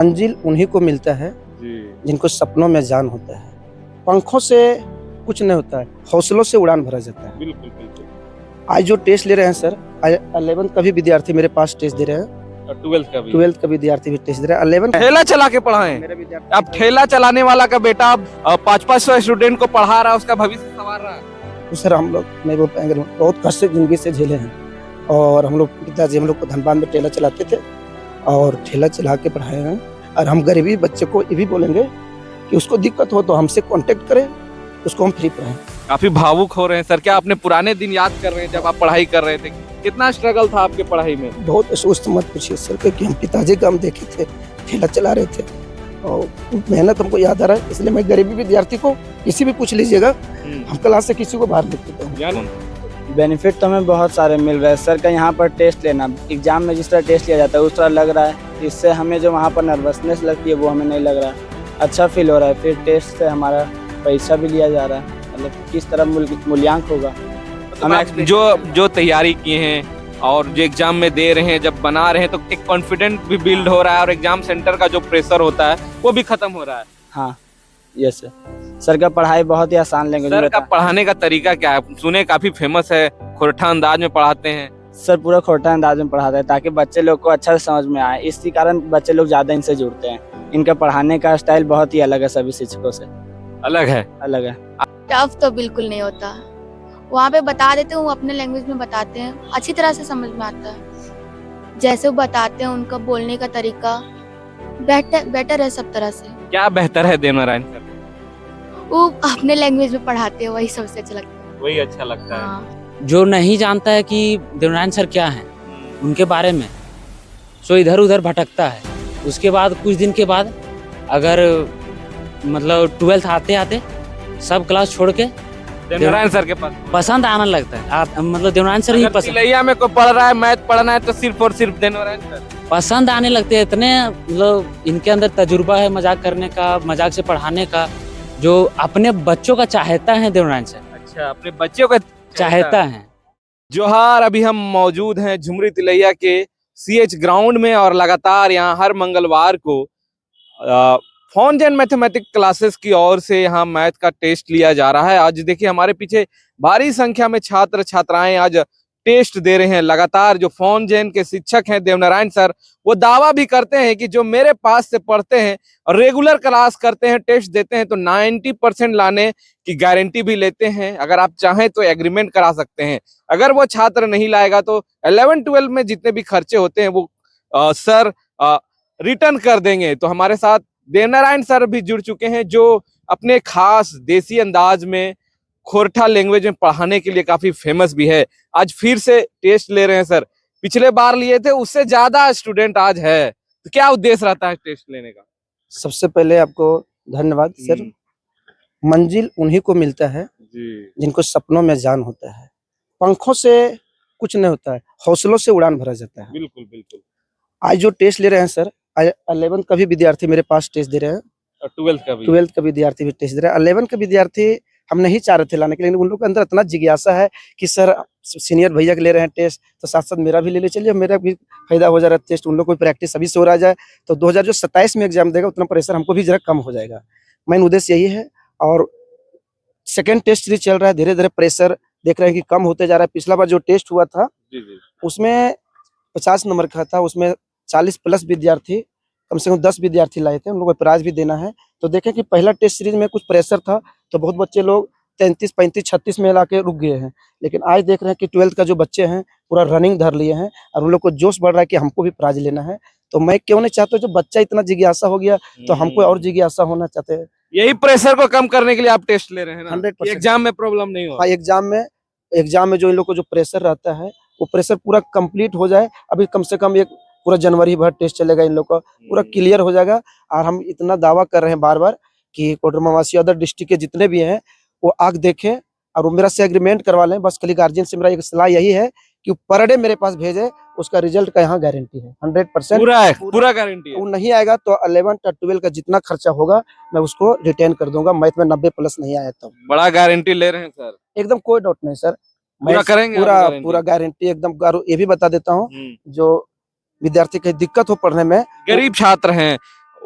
मंजिल उन्हीं को मिलता है जी। जिनको सपनों में जान होता है। पंखों से कुछ नहीं होता है, हौसलों से उड़ान भरा जाता है। बिल्कुल, बिल्कुल। आज जो टेस्ट ले रहे हैं सर, 11th का भी विद्यार्थी मेरे पास टेस्ट दे रहे हैं, और 12th का भी। 12th का विद्यार्थी भी टेस्ट दे रहा है। 11 ठेला चला के पढ़ाएं। मेरा विद्यार्थी अब ठेला चलाने वाला का बेटा 500 स्टूडेंट को पढ़ा रहा है, उसका भविष्य संवार रहा है। तो सर हम लोग नहीं बोल पाएंगे, बहुत कष्ट से जिंदगी से झेले हैं। और हम लोग पिताजी हम लोग को धनबाद में ठेला चलाते थे और ठेला चला के पढ़ाए हैं। और हम गरीबी बच्चे को ये भी बोलेंगे कि उसको दिक्कत हो तो हमसे कांटेक्ट करें, उसको हम फ्री पढ़ाएं। काफी भावुक हो रहे हैं सर। क्या आपने पुराने दिन याद कर रहे हैं जब आप पढ़ाई कर रहे थे? कितना स्ट्रगल था आपके पढ़ाई में? बहुत सोच मत पूछिए सर, क्योंकि हम पिताजी का हम देखे थे, ठेला चला रहे थे और मेहनत हमको याद आ रहा है। इसलिए मैं गरीबी विद्यार्थी को किसी भी पूछ लीजिएगा, हम क्लास से किसी को बाहर नहीं देते हैं। बेनिफिट तो हमें बहुत सारे मिल रहे हैं सर का। यहाँ पर टेस्ट लेना, एग्जाम में जिस तरह टेस्ट लिया जाता है उस तरह लग रहा है। इससे हमें जो वहाँ पर नर्वसनेस लगती है वो हमें नहीं लग रहा है, अच्छा फील हो रहा है। फिर टेस्ट से हमारा पैसा भी लिया जा रहा है, मतलब किस तरह मूल्यांक होगा। हमें जो तैयारी किए हैं और जो एग्जाम में दे रहे हैं, जब बना रहे हैं तो एक कॉन्फिडेंट भी बिल्ड हो रहा है और एग्जाम सेंटर का जो प्रेशर होता है वो भी खत्म हो रहा है। हाँ यस सर का पढ़ाई बहुत ही आसान लैंग्वेज में सर का पढ़ाने का तरीका क्या है? सुने काफी फेमस है, खोरठा अंदाज में पढ़ाते हैं। सर पूरा खोटा अंदाज में पढ़ाता है ताकि बच्चे लोग को अच्छा से समझ में आए। इसी कारण बच्चे लोग ज्यादा इनसे जुड़ते हैं। इनका पढ़ाने का स्टाइल बहुत ही अलग है, सभी शिक्षकों से अलग है। अलग है। टफ तो बिल्कुल नहीं होता, वहाँ पे बता देते हैं, वो अपने लैंग्वेज में बताते हैं, अच्छी तरह से समझ में आता है। जैसे वो बताते हैं, उनका बोलने का तरीका बेटर है सब तरह से। क्या बेहतर है देवनारायण सर? वो अपने लैंग्वेज में पढ़ाते हैं, वही सबसे अच्छा लगता है। वही अच्छा लगता है। हाँ। जो नहीं जानता है कि देवनारायण सर क्या हैं उनके बारे में, सो इधर उधर भटकता है। उसके बाद कुछ दिन के बाद अगर मतलब 12th आते आते सब क्लास छोड़ के देवनारायण सर के पास पसंद आने लगता है। मतलब देवनारायण सर ही अगर पसंद तिलैया में कोई पढ़ रहा है, मैथ पढ़ना है तो सिर्फ और सिर्फ देवनारायण सर पसंद आने लगते हैं। इतने मतलब इनके अंदर तजुर्बा है मजाक करने का, मजाक से पढ़ाने का, जो अपने बच्चों का चाहता है देवनारायण सर। अच्छा, अपने बच्चों का चाहता है। जोहार। अभी हम मौजूद हैं झुमरी तिलैया के CH ग्राउंड में और लगातार यहाँ हर मंगलवार को फॉन्ट मैथमेटिक्स क्लासेस की ओर से यहाँ मैथ का टेस्ट लिया जा रहा है। आज देखिए हमारे पीछे भारी संख्या में छात्र छात्राएं आज टेस्ट दे रहे हैं। लगातार जो फॉन्ट के शिक्षक हैं देवनारायण सर, वो दावा भी करते हैं कि जो मेरे पास से पढ़ते हैं और रेगुलर क्लास करते हैं, टेस्ट देते हैं तो 90% लाने की गारंटी भी लेते हैं। अगर आप चाहें तो एग्रीमेंट करा सकते हैं। अगर वो छात्र नहीं लाएगा तो 11-12 में जितने भी खर्चे होते हैं वो सर रिटर्न कर देंगे। तो हमारे साथ देवनारायण सर भी जुड़ चुके हैं, जो अपने खास देसी अंदाज में खोरठा लैंग्वेज में पढ़ाने के लिए काफी फेमस भी है। आज फिर से टेस्ट ले रहे हैं सर। पिछले बार लिए थे उससे ज्यादा स्टूडेंट आज है, तो क्या उद्देश्य रहता है टेस्ट लेने का? सबसे पहले आपको धन्यवाद सर। मंजिल उन्हीं को मिलता है जी। जिनको सपनों में जान होता है। पंखों से कुछ नहीं होता है, हौसलों से उड़ान भरा जाता है। बिल्कुल बिल्कुल। आज जो टेस्ट ले रहे हैं सर, 11th का भी विद्यार्थी मेरे पास टेस्ट दे रहे हैं, और 12th का भी। 12th का विद्यार्थी भी टेस्ट दे रहा है। 11th का विद्यार्थी हम नहीं चाह रहे थे लाने के लिए, लेकिन उन लोग के अंदर इतना जिज्ञासा है कि सर सीनियर भैया के ले रहे हैं टेस्ट तो साथ साथ मेरा भी ले चलिए, मेरा भी फायदा हो जा रहा है। टेस्ट उन लोग को प्रैक्टिस अभी से हो रहा जाए तो 2027 में एग्जाम देगा उतना प्रेशर हमको भी जरा कम हो जाएगा। मेन उद्देश्य यही है। और सेकेंड टेस्ट सीरीज चल रहा है, धीरे धीरे प्रेशर देख रहे हैं कि कम होते जा रहा है। पिछला बार जो टेस्ट हुआ था उसमें 50 नंबर का था, उसमें 40+ विद्यार्थी, कम से कम 10 विद्यार्थी लाए थे। उन लोगों को प्राइज भी देना है। तो देखें कि पहला टेस्ट सीरीज में कुछ प्रेशर था तो बहुत बच्चे लोग 33, 35, 36 में लाके रुक गए हैं। लेकिन आज देख रहे हैं कि 12th का जो बच्चे हैं पूरा रनिंग धर लिए हैं और उन लोग को जोश बढ़ रहा है कि हमको भी प्राइज लेना है। तो मैं क्यों नहीं चाहता, जो बच्चा इतना जिज्ञासा हो गया तो हमको और जिज्ञासा होना चाहते हैं। यही प्रेशर को कम करने के लिए आप टेस्ट ले रहे हैं ना? 100% एग्जाम में प्रॉब्लम नहीं हो। हाँ, एग्जाम में जो इन लोग को जो प्रेशर रहता है वो प्रेशर पूरा कंप्लीट हो जाए। अभी कम से कम एक पूरा जनवरी भर टेस्ट चलेगा, इन लोग का पूरा क्लियर हो जाएगा। और हम इतना दावा कर रहे हैं बार बार कि कोडरमावासी अदर डिस्ट्रिक्ट के जितने भी हैं वो आग देखें और वो मेरा से एग्रीमेंट करवा लें। बस खाली गार्जियन से मेरा एक सलाह यही है कि पर डे मेरे पास भेजे, उसका रिजल्ट का यहाँ गारंटी है 100%। पूरा गारंटी है। वो नहीं आएगा तो 11th और 12th का जितना खर्चा होगा मैं उसको रिटर्न कर दूंगा। मैथ में 90+ नहीं आया तो बड़ा गारंटी ले रहे हैं सर? एकदम कोई डाउट नहीं सर, पूरा करेंगे। पूरा गारंटी एकदम। ये भी बता देता हूँ, जो विद्यार्थी की दिक्कत हो पढ़ने में, गरीब छात्र हैं,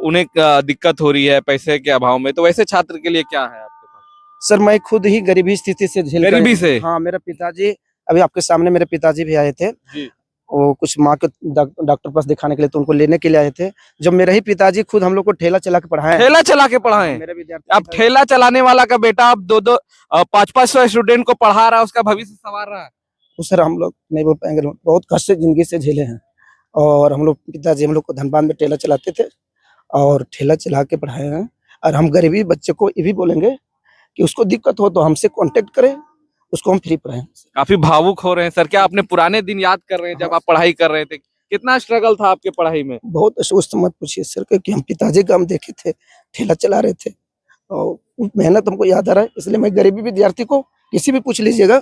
उन्हें दिक्कत हो रही है पैसे के अभाव में, तो वैसे छात्र के लिए क्या है आपके पास? सर मैं खुद ही गरीबी स्थिति से झेल कर- गरीबी से? हाँ, मेरे पिताजी अभी आपके सामने मेरे पिताजी भी आए थे। जी। वो कुछ माँ के डॉक्टर पास दिखाने के लिए, तो उनको लेने के लिए आए थे। जब मेरे ही पिताजी खुद हम लोग को ठेला चला के पढ़ाए हैं। ठेला चला के पढ़ाएं? मेरे विद्यार्थी अब ठेला चलाने वाला का बेटा अब 500-500 स्टूडेंट को पढ़ा रहा है, उसका भविष्य संवार रहा है। तो सर हम लोग नहीं बोल पाएंगे, बहुत कष्ट से जिंदगी से झेले हैं। और हम लोग पिताजी हम लोग को धनबाद में ठेला चलाते थे और ठेला चला के पढ़ाए हैं। और हम गरीबी बच्चे को ये भी बोलेंगे कि उसको दिक्कत हो तो हमसे कांटेक्ट करें, उसको हम फ्री पढ़ाएं। काफी भावुक हो रहे हैं सर। क्या आपने पुराने दिन याद कर रहे हैं जब आप पढ़ाई कर रहे थे? कितना स्ट्रगल था आपके पढ़ाई में? बहुत उस मत पूछिए सर, क्योंकि हम पिताजी का हम देखे थे, ठेला चला रहे थे और मेहनत हमको याद आ रहा है। इसलिए मैं गरीबी विद्यार्थी को किसी भी पूछ लीजिएगा,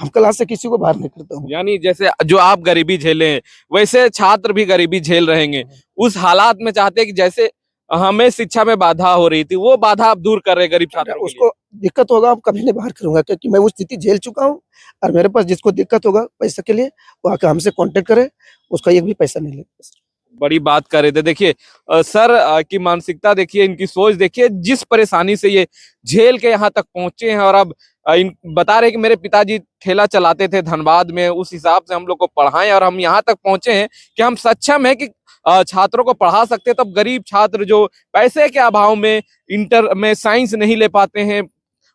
हम क्लास से किसी को बाहर नहीं करता हूँ। यानी जैसे जो आप गरीबी झेले हैं वैसे छात्र भी गरीबी झेल रहेंगे। उस हालात में चाहते हैं कि जैसे हमें शिक्षा में बाधा हो रही थी, वो बाधा आप दूर कर रहे हैं गरीब छात्रों के लिए। उसको दिक्कत होगा अब कभी नहीं बाहर करूंगा, क्योंकि मैं वो स्थिति झेल चुका हूँ। और मेरे पास जिसको दिक्कत होगा पैसे के लिए वो आकर हमसे कांटेक्ट करे, उसका एक भी पैसा नहीं लेगा। बड़ी बात कर रहे थे। देखिए सर की मानसिकता देखिए, इनकी सोच देखिए, जिस परेशानी से ये झेल के यहाँ तक पहुंचे हैं। और अब बता रहे कि मेरे पिताजी ठेला चलाते थे धनबाद में, उस हिसाब से हम लोग को पढ़ाएं और हम यहाँ तक पहुंचे हैं कि हम सक्षम है कि छात्रों को पढ़ा सकते हैं। तब गरीब छात्र जो पैसे के अभाव में इंटर में साइंस नहीं ले पाते हैं,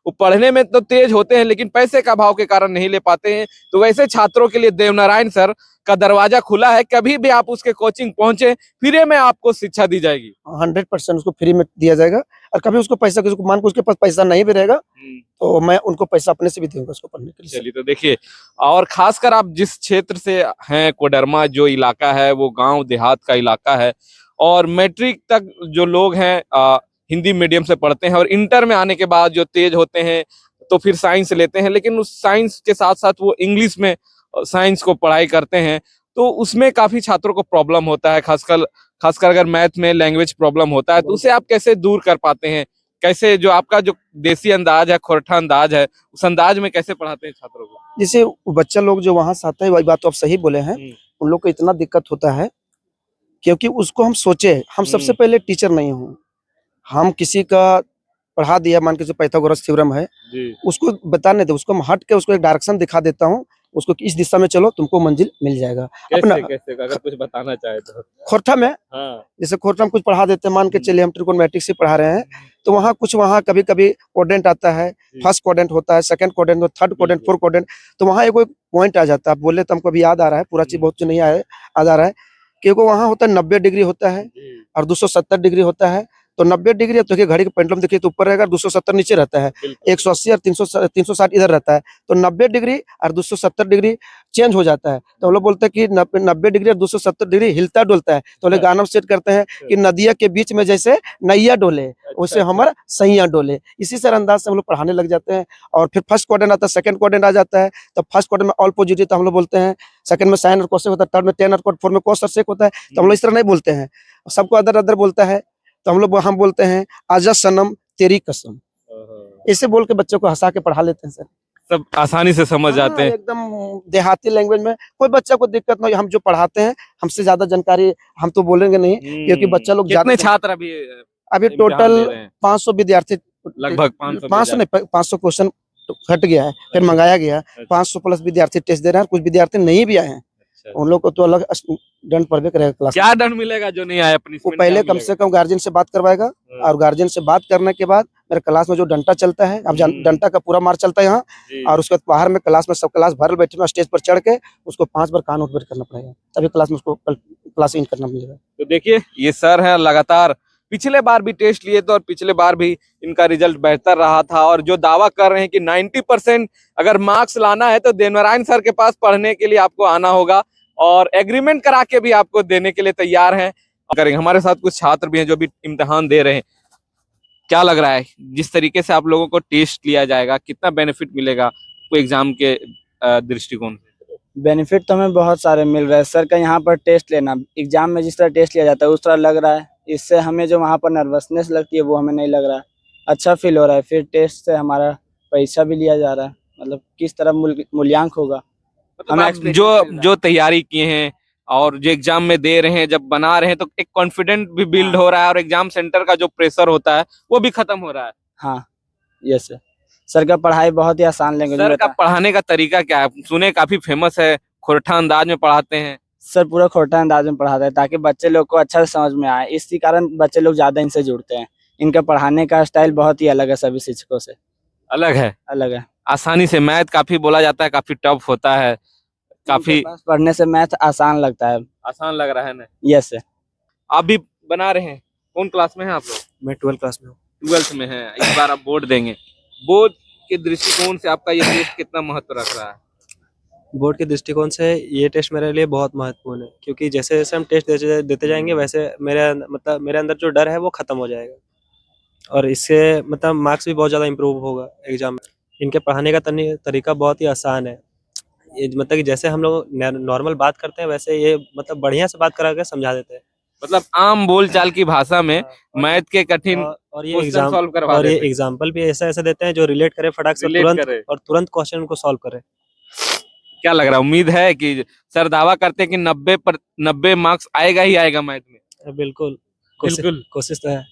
वो पढ़ने में तो तेज होते हैं लेकिन पैसे का अभाव के कारण नहीं ले पाते हैं, तो वैसे छात्रों के लिए देवनारायण सर का दरवाजा खुला है। कभी भी आप उसके कोचिंग पहुंचे, फ्री में आपको शिक्षा दी जाएगी। 100% उसको फ्री में दिया जाएगा। और कभी उसको पैसा, किसी को मान को उसके पास पैसा नहीं भी रहेगा तो मैं उनको पैसा अपने से भी दूंगा उसको पढ़ने के लिए। चलिए, तो देखिए, और खासकर आप जिस क्षेत्र से हैं, कोडरमा जो इलाका है वो गांव देहात का इलाका है। और मैट्रिक तक जो लोग हैं हिंदी मीडियम से पढ़ते हैं और इंटर में आने के बाद जो तेज होते हैं तो फिर साइंस लेते हैं, लेकिन उस साइंस के साथ साथ वो इंग्लिश में साइंस को पढ़ाई करते हैं, तो उसमें काफी छात्रों को प्रॉब्लम होता है। खासकर अगर मैथ में लैंग्वेज प्रॉब्लम होता है तो उसे आप कैसे दूर कर पाते हैं? कैसे जो आपका जो देसी अंदाज है, खोरठा अंदाज है, उस अंदाज में कैसे पढ़ाते हैं छात्रों को? जैसे बच्चा लोग जो वहां से आता है, वही बात तो आप सही बोले हैं, उन लोग को इतना दिक्कत होता है क्योंकि उसको हम सोचे, हम सबसे पहले टीचर नहीं हूँ, हम किसी का पढ़ा दिया, मान के जो पाइथागोरस थ्योरम है उसको बताने दे, उसको हम हट के उसको एक डायरेक्शन दिखा देता हूँ, उसको इस दिशा में चलो तुमको मंजिल मिल जाएगा। कैसे अगर कुछ बताना चाहे तो? खोरठा में जैसे खोरठा में कुछ पढ़ा देते हैं, मान के चलिए हम ट्रिकोनोमेट्रिक्स से पढ़ा रहे हैं, तो वहाँ कुछ कभी कभी क्वाड्रेंट आता है, फर्स्ट क्वाड्रेंट होता है, second quadrant, third quadrant, fourth quadrant, तो वहाँ एक पॉइंट आ जाता है। आप बोले तो हमको अभी याद आ रहा है, पूरा चीज बहुत नहीं आया याद आ रहा है, क्योंकि वहाँ होता है 90 डिग्री होता है और 270 डिग्री होता है। तो 90 डिग्री, अब देखिए घड़ी का पेंडुलम देखिए तो ऊपर रहेगा, 270 नीचे रहता है, 180 और 360 इधर रहता है, तो 90 डिग्री और 270 डिग्री चेंज हो जाता है। तो हम लोग बोलते हैं कि 90 डिग्री और 270 डिग्री हिलता डुलता है, तो हम लोग गाना सेट करते हैं कि नदिया के बीच में जैसे नैया डोले वैसे हमारा सैया डोले। इसी तरह अंदाज से हम लोग पढ़ाने लग जाते हैं। और फिर फर्स्ट क्वाड्रेंट आता है, सेकंड क्वाड्रेंट आ जाता है, तो फर्स्ट क्वाड्रेंट में ऑल पॉजिटिव तो हम लोग बोलते हैं, सेकंड में साइन और कोसेक होता है, थर्ड में टेन और कोट, फोर्थ में कोस और सेक होता है, तो हम लोग इस तरह नहीं बोलते हैं, सबको अदर अदर बोलता है। तो हम बोलते हैं आजा सनम तेरी कसम, ऐसे बोल के बच्चों को हंसा के पढ़ा लेते हैं सर। सब आसानी से समझ जाते हैं एकदम देहाती लैंग्वेज में, कोई बच्चा को दिक्कत नहीं। हम जो पढ़ाते हैं, हमसे ज्यादा जानकारी हम तो बोलेंगे नहीं, क्योंकि बच्चा लोग कितने छात्र अभी टोटल 500 विद्यार्थी, लगभग 500 नहीं 500 क्वेश्चन हट गया है, फिर मंगाया गया, 500 प्लस विद्यार्थी टेस्ट दे रहे हैं। कुछ विद्यार्थी नहीं भी आए हैं, उन लोग को तो अलग दंड पड़बे करेगा क्लास। क्या दंड मिलेगा जो नहीं आया? वो पहले कम से कम गार्जियन से बात करवाएगा, और गार्जियन से बात करने के बाद मेरे क्लास में जो डंटा चलता है, अब डंटा का पूरा मार चलता है यहाँ, और उसके बाद बाहर में क्लास में सब क्लास भर बैठे में स्टेज पर चढ़ के उसको 5 बार कान उठबेट करना पड़ेगा, तभी क्लास में उसको क्लास इन करना मिलेगा। तो देखिए, ये सर है, लगातार पिछले बार भी टेस्ट लिए थे और पिछले बार भी इनका रिजल्ट बेहतर रहा था। और जो दावा कर रहे हैं कि 90% अगर मार्क्स लाना है तो देवनारायण सर के पास पढ़ने के लिए आपको आना होगा, और एग्रीमेंट करा के भी आपको देने के लिए तैयार हैं। करेंगे हमारे साथ कुछ छात्र भी हैं जो भी इम्तिहान दे रहे हैं। क्या लग रहा है, जिस तरीके से आप लोगों को टेस्ट लिया जाएगा, कितना बेनिफिट मिलेगा कोई एग्जाम के दृष्टिकोण से? बेनिफिट तो हमें बहुत सारे मिल रहे हैं सर का। यहाँ पर टेस्ट लेना, एग्जाम में जिस तरह टेस्ट लिया जाता है उस तरह लग रहा है, इससे हमें जो वहाँ पर नर्वसनेस लगती है वो हमें नहीं लग रहा है, अच्छा फील हो रहा है। फिर टेस्ट से हमारा पैसा भी लिया जा रहा है, मतलब किस तरह मूल्यांक होगा मतलब जो तैयारी किए हैं, और जो एग्जाम में दे रहे हैं, जब बना रहे हैं तो एक कॉन्फिडेंट भी बिल्ड हो रहा है और एग्जाम सेंटर का जो प्रेशर होता है वो भी खत्म हो रहा है। हाँ यस सर। सर का पढ़ाई बहुत ही आसान लैंग्वेज में सर का रहता है। पढ़ाने का तरीका क्या है? सुने काफी फेमस है, खोरठा अंदाज में पढ़ाते हैं। सर पूरा खोटा अंदाज में पढ़ाता है ताकि बच्चे लोग को अच्छा से समझ में आए, इसी कारण बच्चे लोग ज्यादा इनसे जुड़ते हैं। इनका पढ़ाने का स्टाइल बहुत ही अलग है, सभी शिक्षकों से अलग है। अलग है। आसानी से, मैथ काफी बोला जाता है काफी टफ होता है, काफी इनके पास पढ़ने से मैथ आसान लगता है। आसान लग रहा है ना? Yes sir. आप भी बना रहे हैं? कौन क्लास में हैं आप लोग? मैं 12 क्लास में हूँ। 12th में हैं, इस बार आप बोर्ड देंगे। बोर्ड के दृष्टिकोण से आपका ये टेस्ट कितना महत्व रख रहा है? बोर्ड के दृष्टिकोण से ये टेस्ट मेरे लिए बहुत महत्वपूर्ण है, क्योंकि जैसे जैसे हम टेस्ट देते जाएंगे वैसे मेरे अंदर जो डर है वो खत्म हो जाएगा और इससे मतलब मार्क्स भी बहुत ज़्यादा इम्प्रूव होगा एग्जाम में। इनके पढ़ाने का तरीका बहुत ही आसान है। ये मतलब कि जैसे हम लोग नॉर्मल बात करते हैं वैसे ये मतलब बढ़िया से बात करा के समझा देते हैं। मतलब आम बोलचाल की भाषा में मैथ के कठिन और ये क्वेश्चन सॉल्व करवा और ये देते हैं। एग्जाम्पल भी ऐसा ऐसा देते हैं जो रिलेट करे फटाक से Relate करे। तुरंत क्वेश्चन को सॉल्व करे। क्या लग रहा है, उम्मीद है कि सर दावा करते हैं कि 90 मार्क्स आएगा ही आएगा मैथ में? बिल्कुल कोशिश तो है।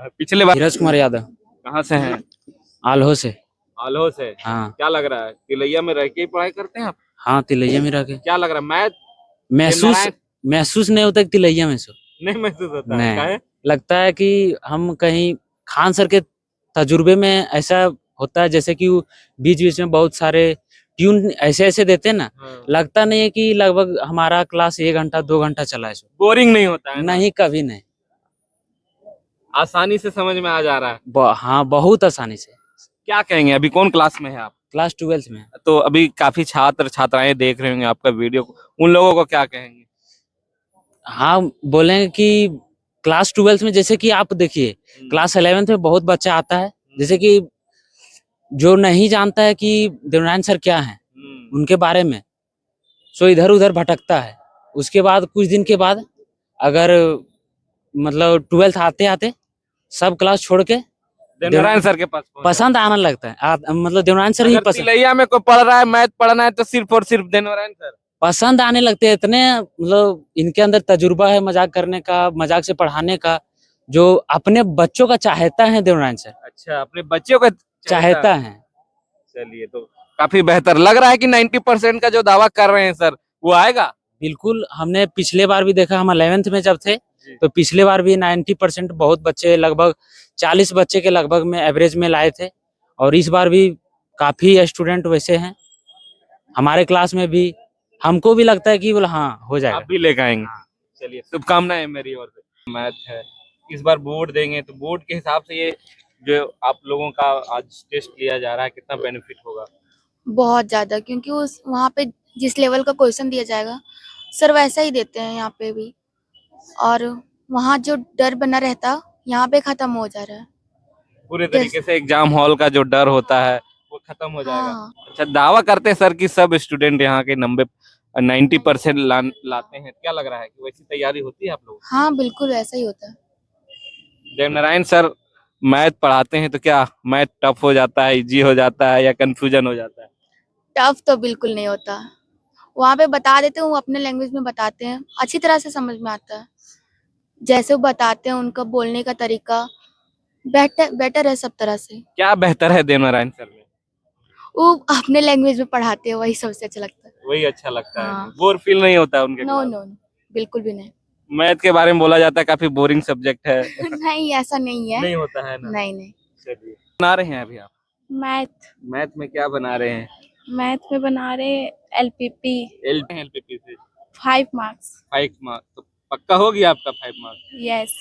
पिछले बार धीरज कुमार यादव, कहाँ से हैं? आल्हो से। आल्हो से। हाँ क्या लग रहा है, तिलैया में रह के ही पढ़ाई करते हैं आप? हाँ, तिलैया में रह के। क्या लग रहा है, मैथ महसूस महसूस नहीं होता कि तिलैया में सो नहीं महसूस होता है? नहीं। काहे? लगता है कि हम कहीं खान सर के तजुर्बे में ऐसा होता है, जैसे कि बीच बीच में बहुत सारे ट्यून ऐसे ऐसे देते हैं ना, हाँ। लगता नहीं है कि लगभग हमारा क्लास 1 घंटा 2 घंटा चला है। बोरिंग नहीं होता है ना? नहीं, कभी नहीं। आसानी से समझ में आ जा रहा है। हाँ, बहुत आसानी से। क्या कहेंगे, अभी कौन क्लास में है आप? क्लास 12th में। तो अभी काफी छात्र छात्राएं देख रहे होंगे आपका वीडियो, उन लोगों को क्या कहेंगे? हाँ, बोलेंगे कि क्लास 12th में जैसे कि आप देखिए, क्लास 11th में बहुत बच्चा आता है, जैसे कि जो नहीं जानता है कि देवनारायण सर क्या है उनके बारे में, सो इधर उधर भटकता है। उसके बाद कुछ दिन के बाद अगर मतलब 12th आते आते सब क्लास छोड़ के देवनारायण सर के पास पहुंचा। पसंद आने लगता है। मतलब देवनारायण सर ही अगर पसंद तिलैया में कोई पढ़ रहा है, मैथ पढ़ना है तो सिर्फ और सिर्फ देवनारायण सर पसंद आने लगते हैं। इतने मतलब इनके अंदर तजुर्बा है मजाक करने का, मजाक से पढ़ाने का, जो अपने बच्चों का चाहता है देवनारायण सर। अच्छा, अपने बच्चों का चाहता है। चलिए, तो काफी बेहतर लग रहा है कि 90% का जो दावा कर रहे हैं सर वो आएगा। बिल्कुल, हमने पिछले बार भी देखा, हम 11th में जब थे तो पिछले बार भी 90% बहुत बच्चे, लगभग 40 बच्चे के लगभग में एवरेज में लाए थे, और इस बार भी काफी स्टूडेंट वैसे हैं हमारे क्लास में भी। हमको भी लगता है कि बोला हाँ हो जाएगा। आप भी लेकर आएंगे। चलिए, शुभकामनाएं मेरी ओर से। मैथ है, इस बार बोर्ड देंगे तो बोर्ड के हिसाब से ये जो आप लोगों का आज टेस्ट लिया जा रहा है, कितना बेनिफिट होगा? बहुत ज़्यादा, क्योंकि उस वहाँ पे जिस लेवल का क्वेश्चन दिया जाएगा सर वैसा ही देते हैं यहाँ पे भी, और वहाँ जो डर बना रहता यहाँ पे खत्म हो जा रहा है। पूरे तरीके से एग्जाम हॉल का जो डर होता है वो खत्म हो जाएगा। हाँ। अच्छा, दावा करते हैं सर कि सब स्टूडेंट यहाँ के 90% लाते हैं। क्या लग रहा है कि वैसी तैयारी होती है आप लोगों की? हाँ बिल्कुल ऐसा ही होता है। देवनारायण सर मैथ पढ़ाते हैं तो क्या मैथ टफ हो जाता है, इजी हो जाता है या कंफ्यूजन हो जाता है? टफ तो बिल्कुल नहीं होता, वहाँ पे बता देते हैं, वो अपने लैंग्वेज में बताते हैं, अच्छी तरह से समझ में आता है। जैसे वो बताते हैं, उनका बोलने का तरीका बेटर है सब तरह से। क्या बेहतर है देवनारायण सर में? वो अपने लैंग्वेज में पढ़ाते हैं, वही सबसे अच्छा लगता है। वही अच्छा लगता है। हाँ। बोर फील नहीं होता है उनके नो क्लास? नो, बिल्कुल भी नहीं। मैथ के बारे में बोला जाता है काफी बोरिंग सब्जेक्ट है। नहीं ऐसा नहीं है। नहीं होता है ना? नहीं। चलिए, बना रहे हैं अभी आप? मैथ में क्या बना रहे हैं? मैथ में बना रहे एलपीपी एलपीपी से 5 मार्क्स। 5 मार्क्स तो पक्का हो गया आपका 5 मार्क्स? यस,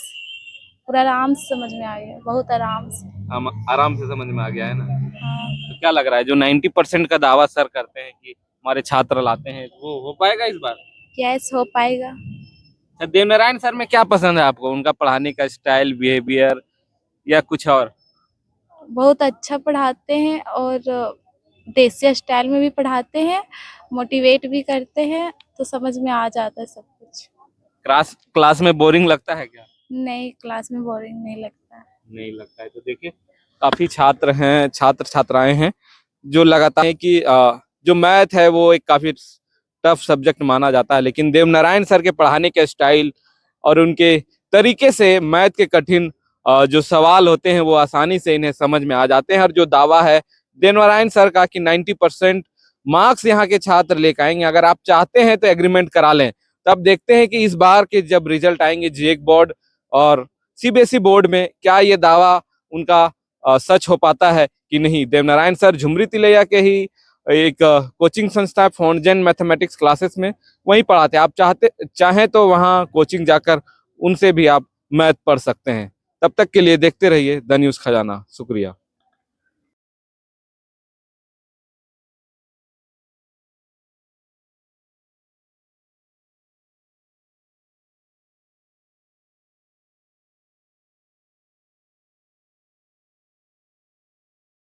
पूरा आराम से समझ में आ गया, बहुत आराम से। हम आराम से समझ में आ गया है ना? हाँ। तो क्या लग रहा है, जो 90% का दावा सर करते हैं कि हमारे छात्र लाते हैं, वो हो पाएगा इस बार? यस, हो पाएगा। अच्छा, देवनारायण सर में क्या पसंद है आपको? उनका पढ़ाने का स्टाइल, बिहेवियर या कुछ और? बहुत अच्छा पढ़ाते हैं और देसी स्टाइल में भी पढ़ाते हैं, मोटिवेट भी करते हैं, तो समझ में आ जाता है सब कुछ। क्लास में बोरिंग लगता है क्या? नहीं, क्लास में बोरिंग नहीं लगता। नहीं लगता है। तो देखिए, काफी छात्र छात्राएं हैं जो लगातार है कि जो मैथ है वो एक काफी टफ सब्जेक्ट माना जाता है, लेकिन देवनारायण सर के पढ़ाने के स्टाइल और उनके तरीके से मैथ के कठिन जो सवाल होते हैं वो आसानी से इन्हें समझ में आ जाते हैं। और जो दावा है देवनारायण सर का कि 90% मार्क्स यहाँ के छात्र लेकर आएंगे, अगर आप चाहते हैं तो एग्रीमेंट करा लें। तब देखते हैं कि इस बार के जब रिजल्ट आएंगे जेक बोर्ड और सीबीएसई बोर्ड में, क्या ये दावा उनका सच हो पाता है कि नहीं। देवनारायण सर झुमरी तिलैया के ही एक कोचिंग संस्था फॉन्टजेन मैथमेटिक्स क्लासेस में वहीं पढ़ाते हैं। आप चाहें तो वहाँ कोचिंग जाकर उनसे भी आप मैथ पढ़ सकते हैं। तब तक के लिए देखते रहिए द न्यूज़ खजाना। शुक्रिया।